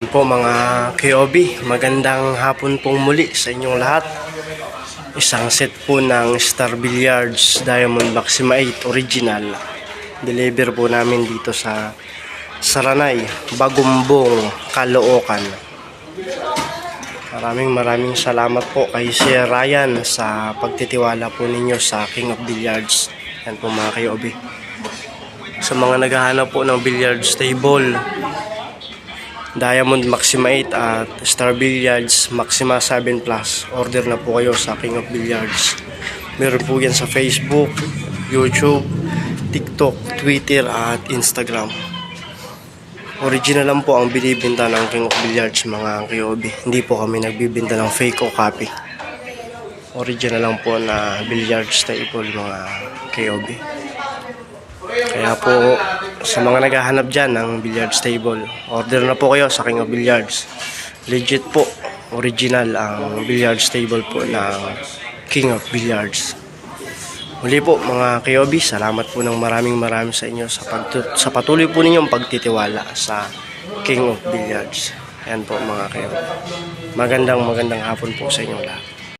Po mga KOB, magandang hapon pong muli sa inyong lahat. Isang set po ng Star Billiards Diamond Maxima 8 Original. Deliver po namin dito sa Saranay, Bagumbong, Caloocan. Maraming salamat po kay Sir Ryan sa pagtitiwala po ninyo sa King of Billiards. Yan po mga KOB. Sa mga naghahanap po ng billiards table, Diamond Maxima 8 at Star Billiards Maxima 7 Plus, order na po kayo sa King of Billiards. Meron po yan sa Facebook, YouTube, TikTok, Twitter at Instagram. Original lang po ang binibenta ng King of Billiards mga KOB. Hindi po kami nagbibenta ng fake o copy. Original lang po na billiards table mga KOB. Kaya po sa mga naghahanap dyan ng billiards table, order na po kayo sa King of Billiards. Legit po, original ang billiards table po ng King of Billiards. Muli po mga KOB, salamat po ng maraming sa inyo sa patuloy po ninyong pagtitiwala sa King of Billiards. Ayan po mga KOB. Magandang hapon po sa inyong lahat.